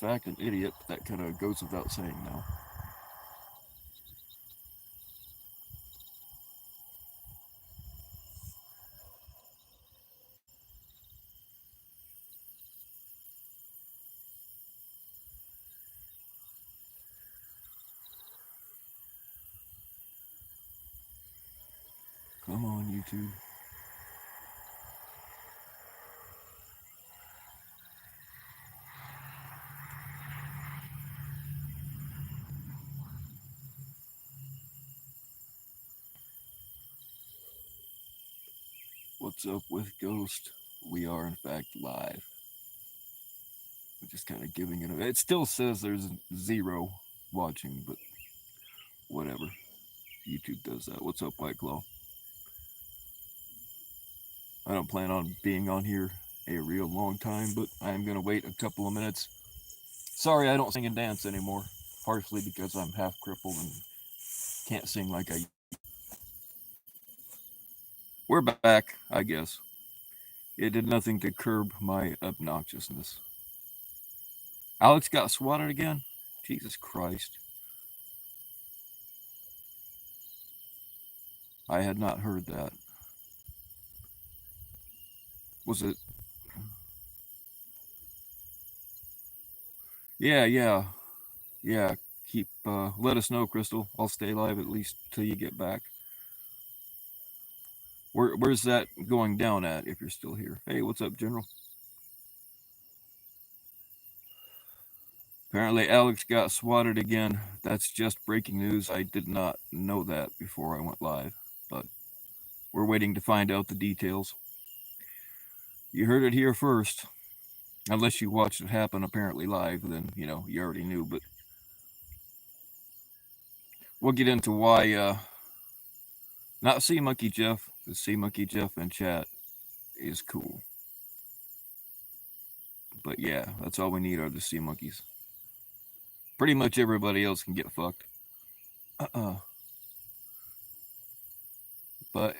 fact an idiot. That kind of goes without saying now. Come on, YouTube. What's up with Ghost? We are in fact live. We're just kind of giving it. It still says there's zero watching, but whatever. YouTube does that. What's up, White Claw? I don't plan on being on here a real long time, but I am gonna wait a couple of minutes. Sorry, I don't sing and dance anymore. Partially because I'm half crippled and can't sing like I used to. We're back, I guess. It did nothing to curb my obnoxiousness. Alex got swatted again? Jesus Christ. I had not heard that. Was it? Yeah, yeah, yeah. Keep. Let us know, Crystal. I'll stay live at least till you get back. Where's that going down at? If you're still here. Hey, what's up, General? Apparently, Alex got swatted again. That's just breaking news. I did not know that before I went live, but we're waiting to find out the details. You heard it here first. Unless you watched it happen apparently live, then you already knew. But we'll get into why. Not Sea Monkey Jeff. The Sea Monkey Jeff in chat is cool. But yeah, that's all we need are the sea monkeys. Pretty much everybody else can get fucked. But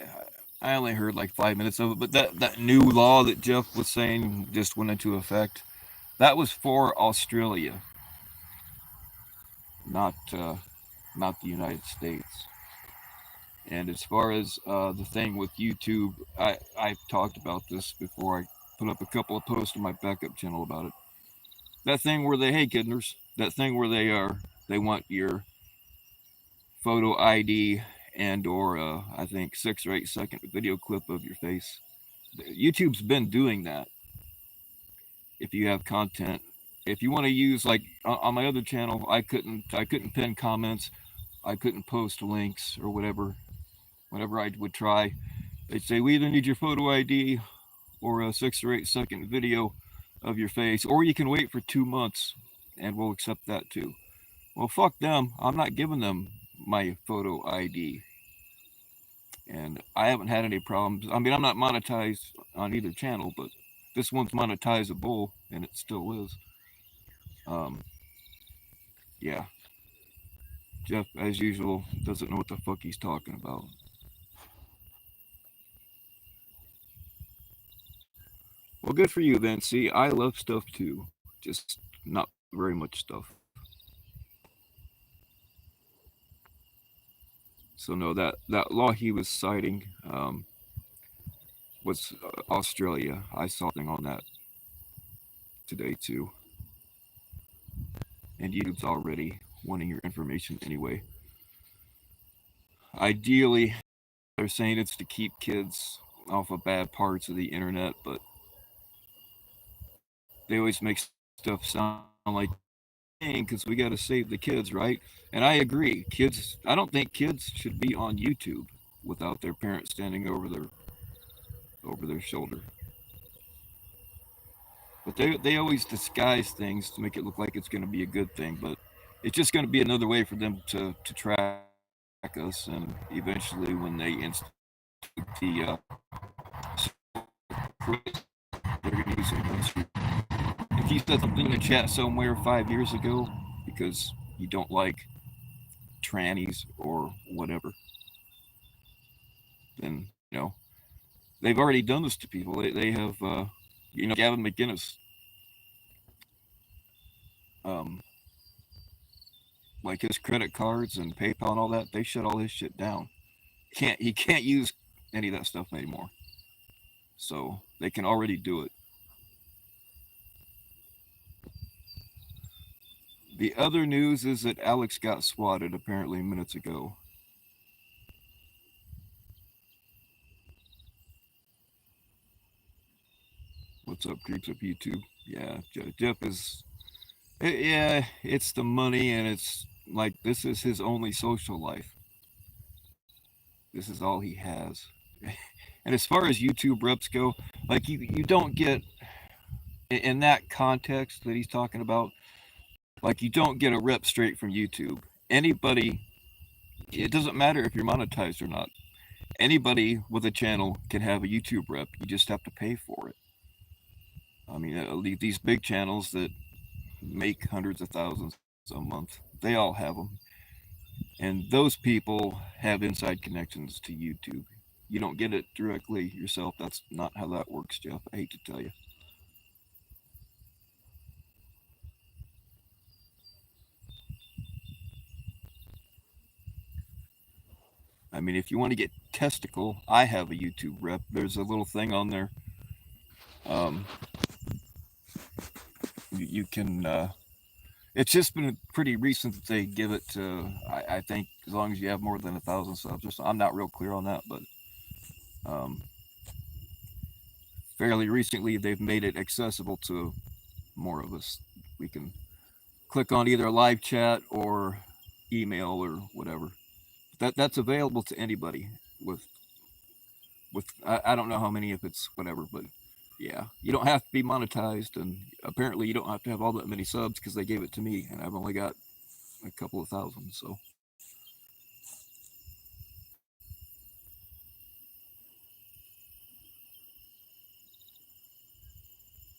I only heard like 5 minutes of it. But that new law that Jeff was saying just went into effect. That was for Australia, not the United States. And as far as the thing with YouTube, I've talked about this before. I put up a couple of posts on my backup channel about it. That thing where they, hey kidners, that thing where they want your photo ID and or I think 6 or 8 second video clip of your face. YouTube's been doing that. If you have content, if you want to use like on my other channel, I couldn't pin comments, I couldn't post links or whatever. Whenever I would try, they'd say we either need your photo ID or a 6 or 8 second video of your face, or you can wait for 2 months and we'll accept that too. Well, fuck them. I'm not giving them my photo ID. And I haven't had any problems. I mean, I'm not monetized on either channel, but this one's monetizable, and it still is. Um, yeah. Jeff, as usual, doesn't know what the fuck he's talking about. Well, good for you then. See, I love stuff too, just not very much stuff. So no, that law he was citing was Australia. I saw something on that today too. And YouTube's already wanting your information anyway. Ideally, they're saying it's to keep kids off of bad parts of the internet, but they always make stuff sound like because we got to save the kids, right? And I agree. Kids, I don't think kids should be on YouTube without their parents standing over their shoulder. But they always disguise things to make it look like it's going to be a good thing, but it's just going to be another way for them to track us, and eventually when they institute the they're going to use it against you. If you said something in the chat somewhere 5 years ago because you don't like trannies or whatever, then they've already done this to people. They have Gavin McInnes. um, like his credit cards and PayPal and all that, they shut all his shit down. He can't use any of that stuff anymore. So they can already do it. The other news is that Alex got swatted apparently minutes ago. What's up, creeps up YouTube? Yeah, Jeff is. Yeah, it's the money, and it's like this is his only social life. This is all he has. And as far as YouTube reps go, like you don't get in that context that he's talking about, like you don't get a rep straight from YouTube. Anybody, it doesn't matter if you're monetized or not. Anybody with a channel can have a YouTube rep. You just have to pay for it. I mean, these big channels that make hundreds of thousands a month, they all have them. And those people have inside connections to YouTube. You don't get it directly yourself. That's not how that works, Jeff. I hate to tell you. I mean, if you want to get testicle, I have a YouTube rep. There's a little thing on there. Um, you can. It's just been pretty recent that they give it to. I think as long as you have more than 1,000 subs, or so. I'm not real clear on that, but um, fairly recently they've made it accessible to more of us. We can click on either live chat or email or whatever. That's available to anybody with I don't know how many if it's whatever, but yeah, you don't have to be monetized, and apparently you don't have to have all that many subs because they gave it to me, and I've only got a couple of thousand. So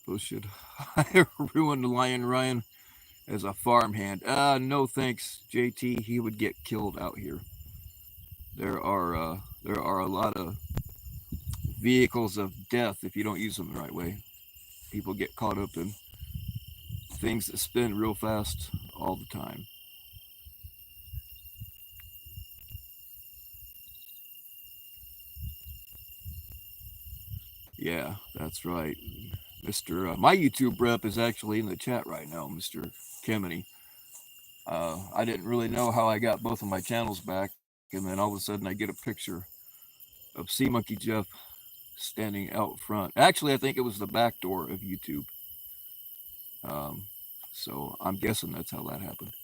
bullshit. I ruined Lion Ryan as a farmhand. No thanks, JT. He would get killed out here. There are a lot of vehicles of death if you don't use them the right way. People get caught up in things that spin real fast all the time. Yeah, that's right. Mr. My YouTube rep is actually in the chat right now, Mr. Kemeny. I didn't really know how I got both of my channels back, and then all of a sudden I get a picture of Sea Monkey Jeff standing out front. Actually, I think it was the back door of YouTube. Um, so I'm guessing that's how that happened.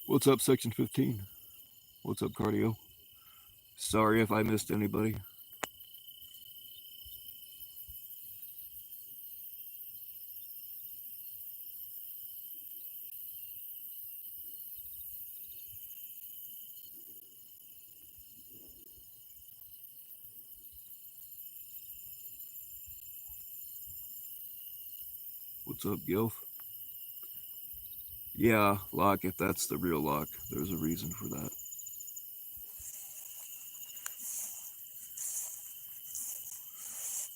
What's up, Section 15? What's up, Cardio? Sorry if I missed anybody. What's up, Gilf? Yeah, Locke, if that's the real Locke, there's a reason for that.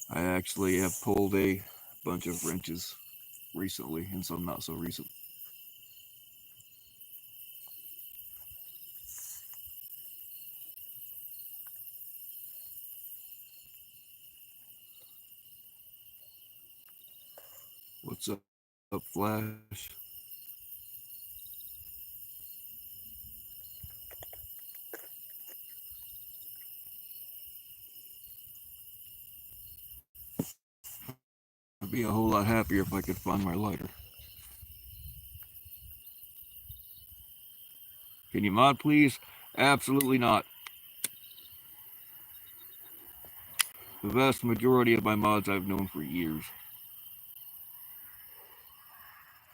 I actually have pulled a bunch of wrenches recently and some not so recent. What's up, Flash? I'd be a whole lot happier if I could find my lighter. Can you mod, please? Absolutely not. The vast majority of my mods I've known for years.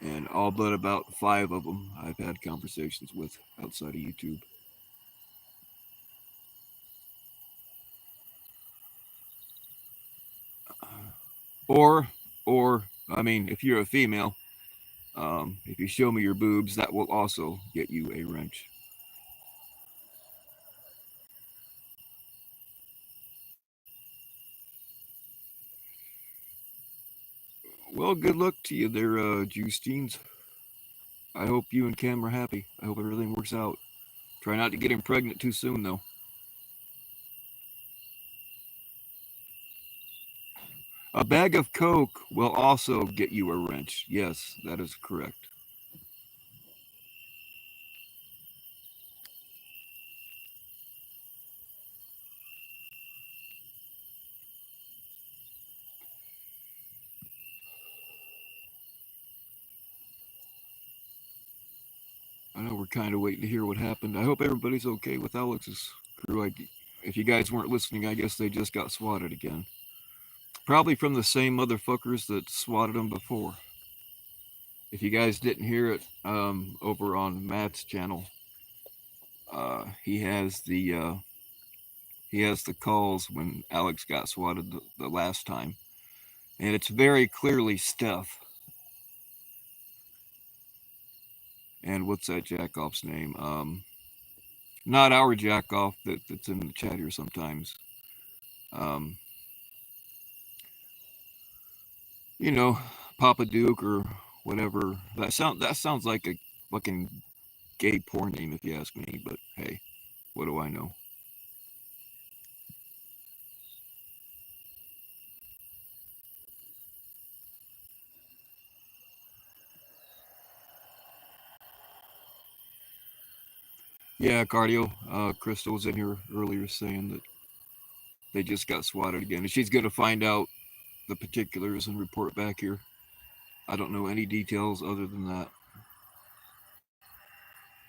And all but about 5 of them I've had conversations with outside of YouTube. Or, I mean, if you're a female, if you show me your boobs, that will also get you a wrench. Well, good luck to you there, Justeens. I hope you and Cam are happy. I hope everything works out. Try not to get him pregnant too soon, though. A bag of Coke will also get you a wrench. Yes, that is correct. I know we're kind of waiting to hear what happened. I hope everybody's okay with Alex's crew. If you guys weren't listening, I guess they just got swatted again. Probably from the same motherfuckers that swatted them before. If you guys didn't hear it, over on Matt's channel, he has the calls when Alex got swatted the last time, and it's very clearly Steph. And what's that jackoff's name? Not our jackoff that's in the chat here sometimes. Um, you know, Papa Duke or whatever. That sounds like a fucking gay porn name if you ask me. But hey, what do I know? Yeah, cardio. Crystal was in here earlier saying that they just got swatted again, and she's gonna find out the particulars and report back here. I don't know any details other than that.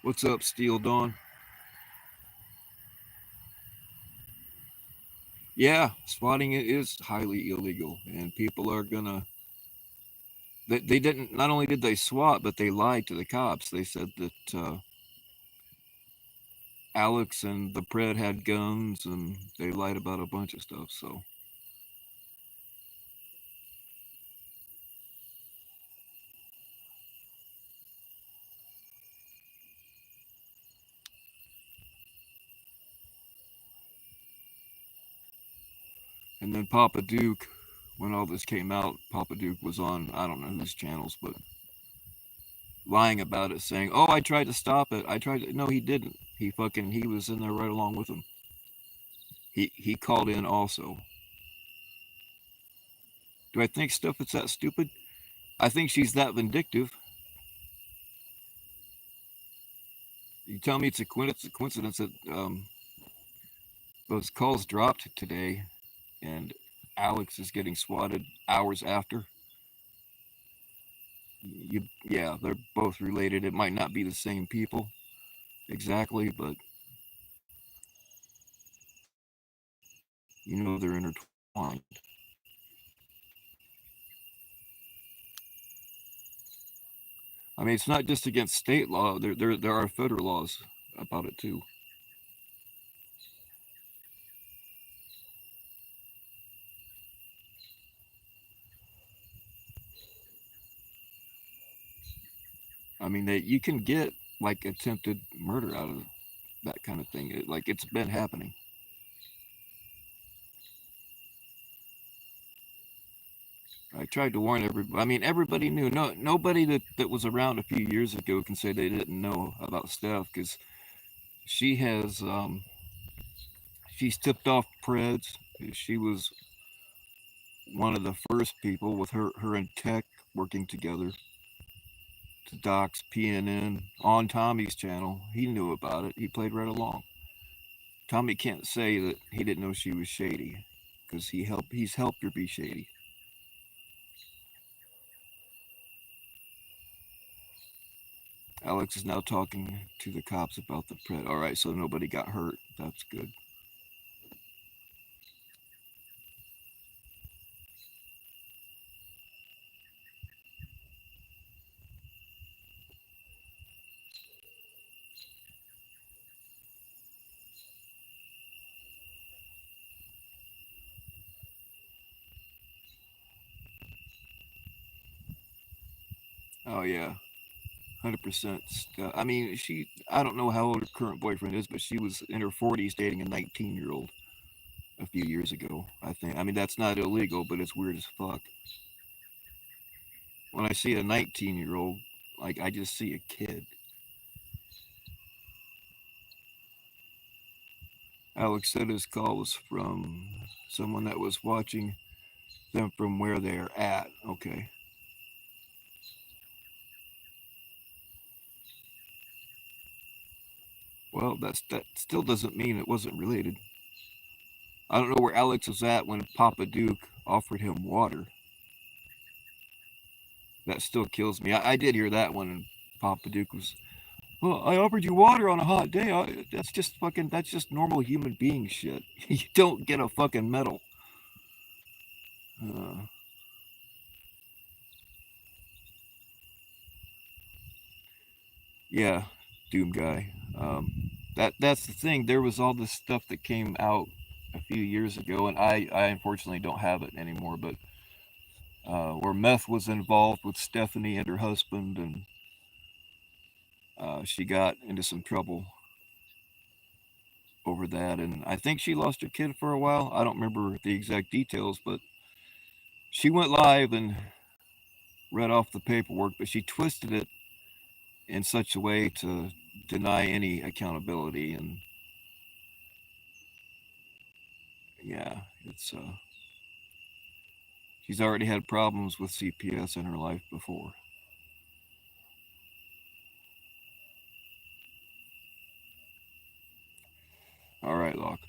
What's up, Steel Dawn? Yeah, swatting is highly illegal, and people are gonna. They didn't. Not only did they swat, but they lied to the cops. They said that Alex and the Pred had guns, and they lied about a bunch of stuff. So, and then Papa Duke, when all this came out, Papa Duke was on I don't know whose channels, but lying about it, saying, "Oh, I tried to stop it. I tried to." No, he didn't. He was in there right along with him. He called in also. Do I think stuff is that stupid? I think she's that vindictive. You tell me it's a coincidence that those calls dropped today, and Alex is getting swatted hours after. Yeah, they're both related. It might not be the same people exactly, but you know they're intertwined. I mean, it's not just against state law. There are federal laws about it too. I mean, you can get like attempted murder out of that kind of thing. It's been happening. I tried to warn everybody. I mean, everybody knew. No, nobody that was around a few years ago can say they didn't know about Steph because she has she's tipped off Preds. She was one of the first people with her and Tech working together to dox PNN on Tommy's channel. He knew about it. He played right along. Tommy can't say that he didn't know she was shady because he's helped her be shady. Alex is now talking to the cops about the Pred. All right, so nobody got hurt. That's good. Oh yeah, 100%. I mean, I don't know how old her current boyfriend is, but she was in her 40s dating a 19-year-old a few years ago, I think. I mean, that's not illegal, but it's weird as fuck. When I see a 19-year-old Like I just see a kid. Alex said his call was from someone that was watching them from where they're at. Okay. Well, that still doesn't mean it wasn't related. I don't know where Alex was at when Papa Duke offered him water. That still kills me. I did hear that one, and Papa Duke was, well, I offered you water on a hot day. That's just fucking, that's just normal human being shit. You don't get a fucking medal. Uh, yeah, Doom Guy. That's the thing. There was all this stuff that came out a few years ago, and I unfortunately don't have it anymore, but where meth was involved with Stephanie and her husband, and she got into some trouble over that, and I think she lost her kid for a while. I don't remember the exact details, but she went live and read off the paperwork, but she twisted it in such a way to deny any accountability, and yeah, it's she's already had problems with CPS in her life before. All right, Locke.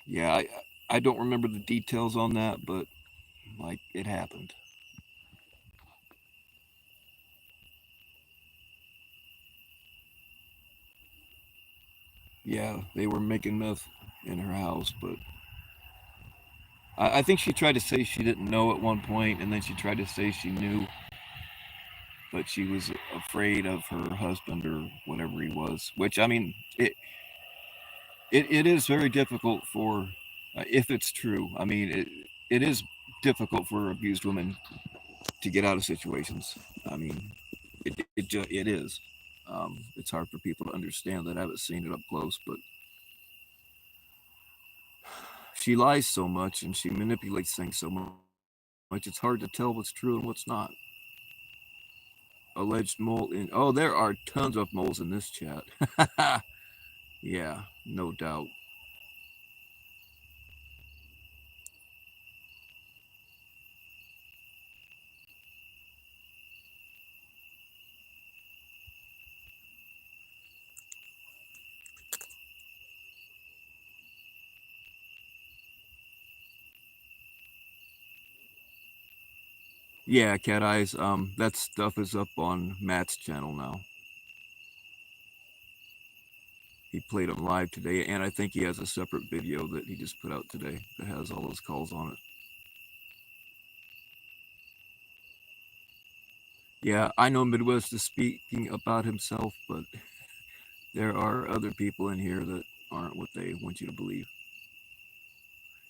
Yeah, I don't remember the details on that, but like it happened. Yeah, they were making meth in her house, but I think she tried to say she didn't know at one point, and then she tried to say she knew, but she was afraid of her husband or whatever he was. Which I mean, it is very difficult for, if it's true. I mean, it is difficult for abused women to get out of situations. I mean, it is. It's hard for people to understand that. I haven't seen it up close, but she lies so much and she manipulates things so much. It's hard to tell what's true and what's not. Alleged mole in. Oh, there are tons of moles in this chat. Yeah, no doubt. Yeah, Cat Eyes. That stuff is up on Matt's channel now. He played them live today, and I think he has a separate video that he just put out today that has all those calls on it. Yeah, I know Midwest is speaking about himself, but there are other people in here that aren't what they want you to believe.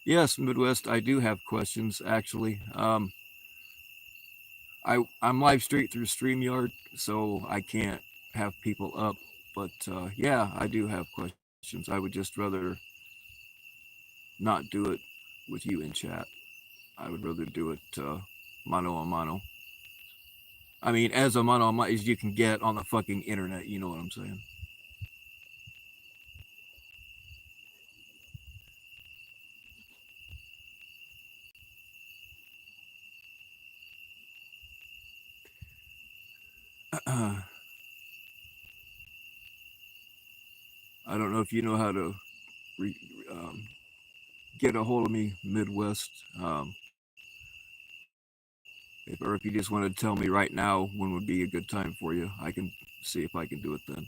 Yes, Midwest, I do have questions actually. I'm live straight through StreamYard, so I can't have people up. But yeah, I do have questions. I would just rather not do it with you in chat. I would rather do it mano a mano. I mean, as a mano a mano as you can get on the fucking internet. You know what I'm saying? I don't know if you know how to re, um, get a hold of me, Midwest. Or if you just want to tell me right now when would be a good time for you, I can see if I can do it then.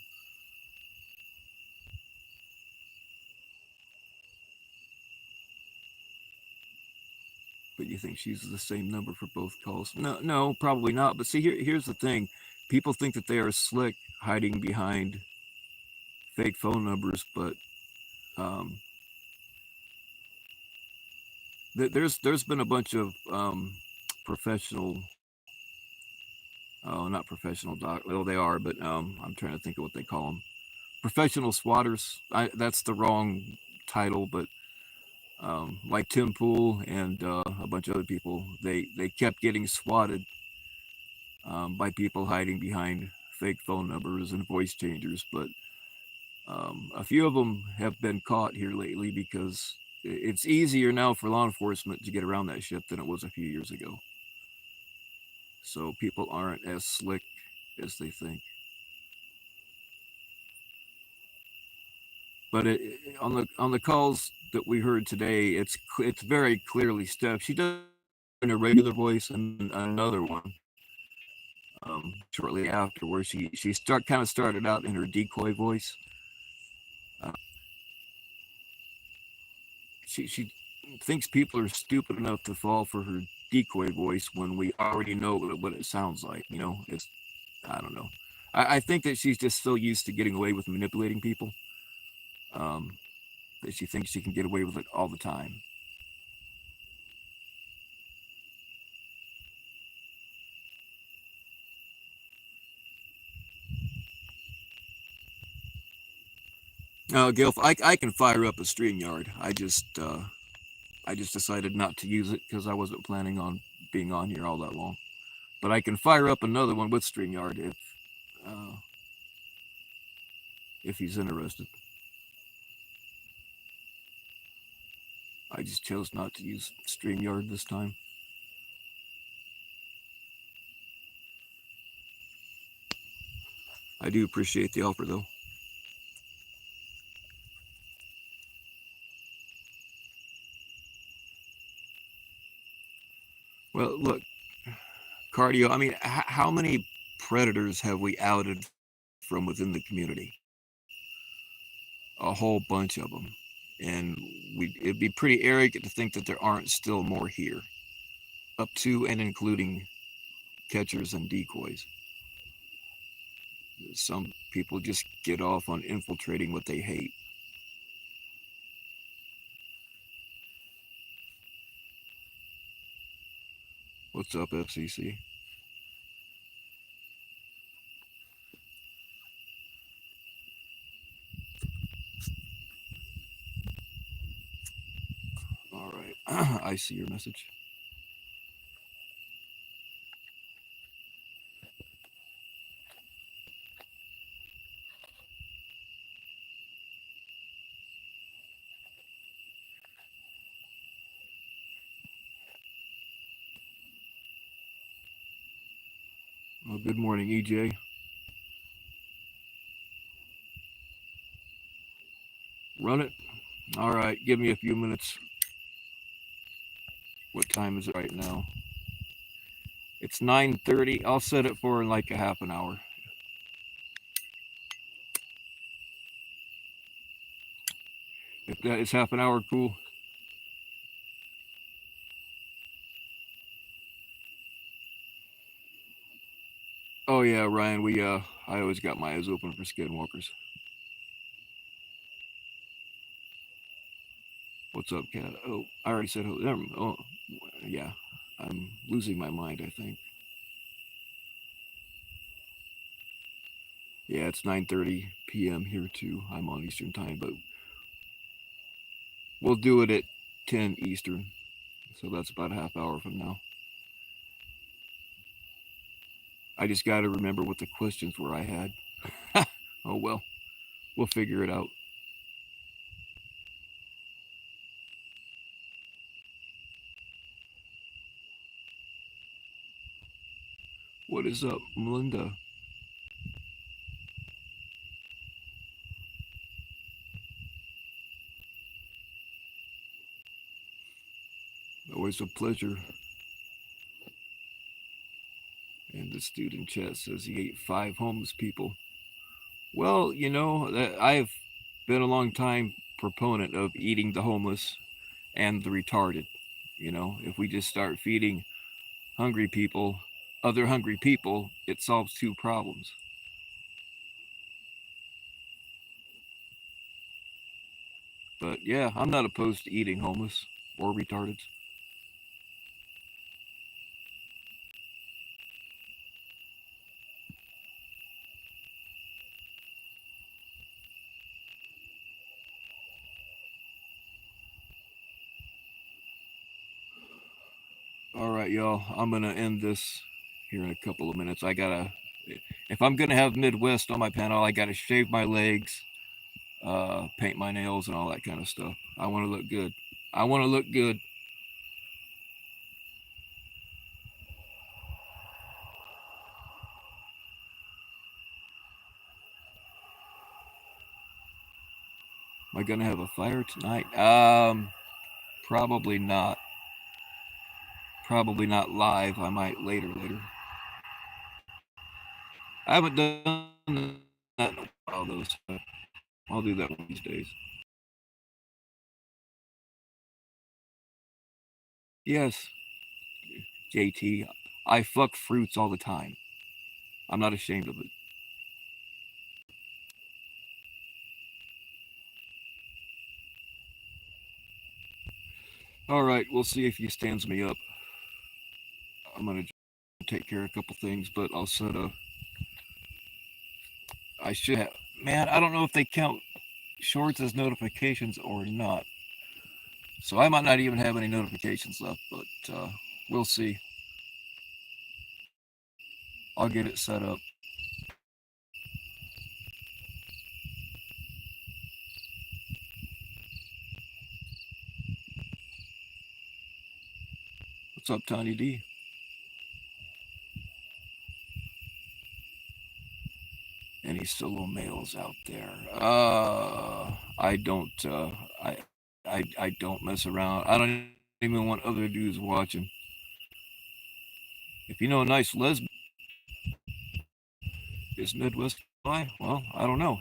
But you think she's the same number for both calls? No, no, probably not. But see, here's the thing: people think that they are slick, hiding behind fake phone numbers, but um, there's been a bunch of professional, oh, not professional doc. Well, they are, but I'm trying to think of what they call them. Professional swatters. That's the wrong title, but like Tim Pool and a bunch of other people, they kept getting swatted by people hiding behind fake phone numbers and voice changers. But a few of them have been caught here lately because it's easier now for law enforcement to get around that shit than it was a few years ago. So people aren't as slick as they think. But on the calls that we heard today, it's very clearly Steph. She does in a regular voice and another one shortly after, where she kind of started out in her decoy voice. Uh, she thinks people are stupid enough to fall for her decoy voice when we already know what it sounds like. You know, it's I don't know. I think that she's just so used to getting away with manipulating people um, that she thinks she can get away with it all the time. Gilf, I can fire up a StreamYard. I just decided not to use it because I wasn't planning on being on here all that long. But I can fire up another one with StreamYard uh, if he's interested. I just chose not to use StreamYard this time. I do appreciate the offer though. Well, look, cardio. I mean, how many predators have we outed from within the community? A whole bunch of them, and it'd be pretty arrogant to think that there aren't still more here, up to and including catchers and decoys. Some people just get off on infiltrating what they hate. What's up, FCC? All right, I see your message. Well, good morning, EJ. Run it. All right, give me a few minutes. What time is it right now? It's 9:30. I'll set it for like a half an hour. If that is half an hour, cool. Oh yeah, Ryan. I always got my eyes open for skinwalkers. What's up, Cat? Oh, I already said hello. Oh, yeah. I'm losing my mind. I think. Yeah, it's 9:30 p.m. here too. I'm on Eastern time, but we'll do it at 10 Eastern. So that's about a half hour from now. I just got to remember what the questions were I had. Oh well, we'll figure it out. What is up, Melinda? Always a pleasure. And the student chat says he ate 5 homeless people. Well, I've been a long time proponent of eating the homeless and the retarded. If we just start feeding hungry people, other hungry people, it solves 2 problems. But yeah, I'm not opposed to eating homeless or retarded. All right, y'all. I'm gonna end this here in a couple of minutes. If I'm gonna have Midwest on my panel, I gotta shave my legs, paint my nails, and all that kind of stuff. I want to look good. I want to look good. Am I gonna have a fire tonight? Probably not. Probably not live. I might later. I haven't done that in a while though, so I'll do that one of these days. Yes, JT. I fuck fruits all the time. I'm not ashamed of it. All right, we'll see if he stands me up. I'm gonna take care of a couple things, but I'll set a. I should have. Man, I don't know if they count shorts as notifications or not. So I might not even have any notifications left, but we'll see. I'll get it set up. What's up, Tiny D? Any solo males out there? I don't. I don't mess around. I don't even want other dudes watching. If you know a nice lesbian, is Midwest fly? Well, I don't know.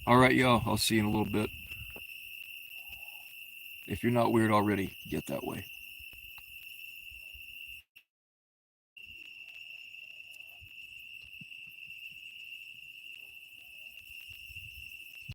All right, y'all. I'll see you in a little bit. If you're not weird already, get that way.